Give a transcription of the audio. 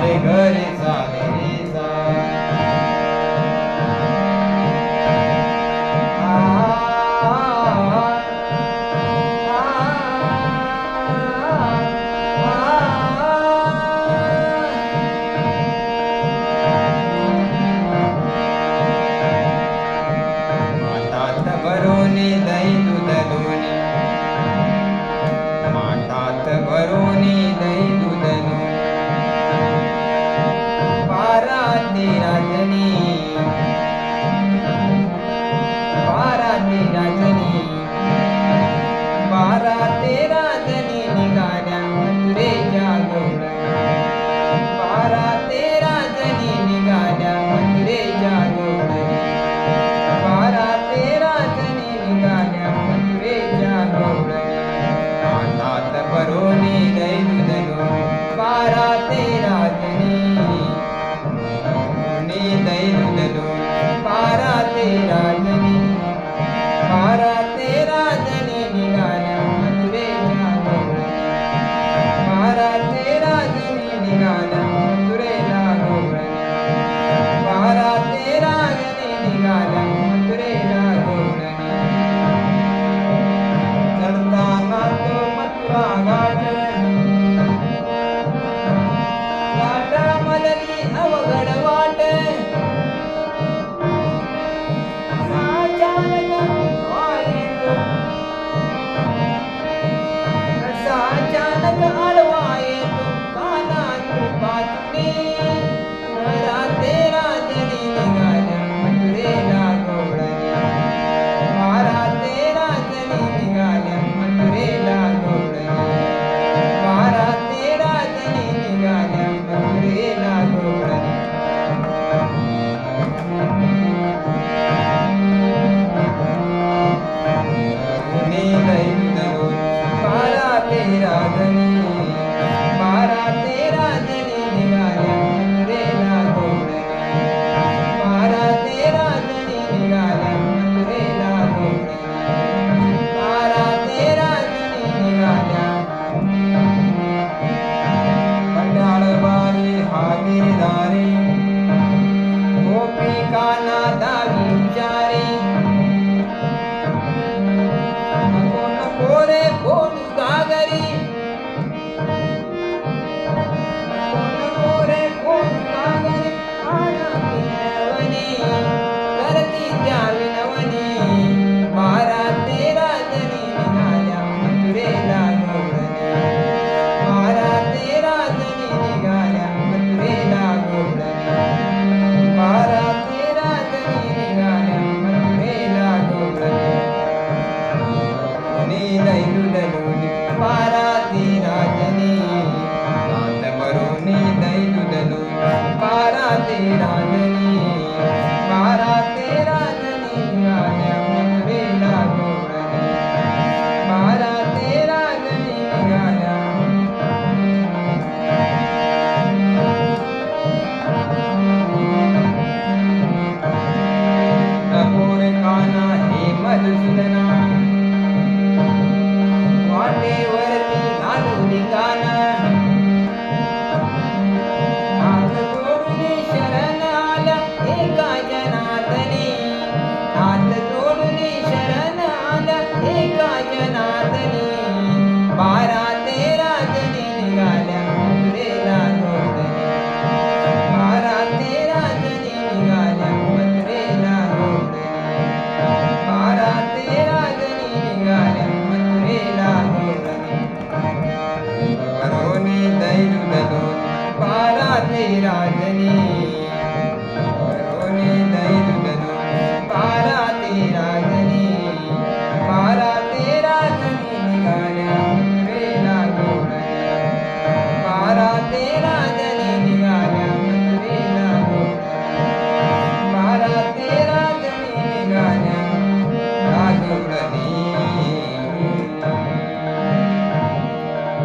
रे घरी चाले रे जा माठात भरोनी दही दूध लोणी माठात भरोनी दही दूध लोणी पारा तेरा जनी पारा तेरा जनी पारा तेरा जनी निघाल्या मथुरेच्या गौरणी पारा तेरा जनी निघाल्या मथुरेच्या गौरणी पारा तेरा जनी निघाल्या मथुरेच्या गौरणी हातात भरोनी दही दूध लोणी पारा तेरा जनी दही दूध लोणी पारा तेरा जनी पारा तेरा जनी निघाल्या मथुरेच्या गौरणी पारा तेरा जनी निघाल्या मथुरेला गौरणी पारा तेरा जनी निघाल्या मथुरेला गौरणी चढताना तो मथुरा घाट घाटामधली अवघड वाट अचानक आडवा येतो काना कृपातुने पारा तेरा जनी निघाल्या मथुरेला गौरणी पारा तेरा जनी निघाल्या मथुरेला गौरणी पारा तेरा जनी निघाल्या मथुरेला गौरणी पारा तेरा जनी पारा तेरा जनी निघाल्या मथुरेला गौरणी पारा तेरा जनी निघाल्या मथुरेला गौरणी पारा तेरा जनी निघाल्या कंडाळवारी हागीरदारी गोपिकांना दावी विचारी नको नको रे बोलू घागरी नको नको रे बोलू घागरी आना विनवणी करती त्या विनवणी पारा तेरा जनी निघाल्या मथुरेला गौरणी पारा तेरा जनी निघाल्या मथुरेला गौरणी पारा तेरा जनी निघाल्या मथुरेला गौरणी दही दूध लोणी पारा तेरा जनी हात भरोनी दही दूध लोणी पारा तेरा जनी पारा तेरा जनी निघाल्या मथुरेला गौरणी पारा तेरा जनी निघाल्या नको रे काना हे मधुसूदना वाटेवरती घालून गाणं हात जोडून शरण आल्या एका जनार्दनी हात जोडून शरण आल्या एका जनार्दनी पारा तेरा जनी निघाल्या मथुरेला गौरणी पारा तेरा जनी निघाल्या मथुरेला गौरणी पारा तेरा जनी निघाल्या मथुरेला गौरणी भरोनी दही दूध लोणी पारा तेरा जनी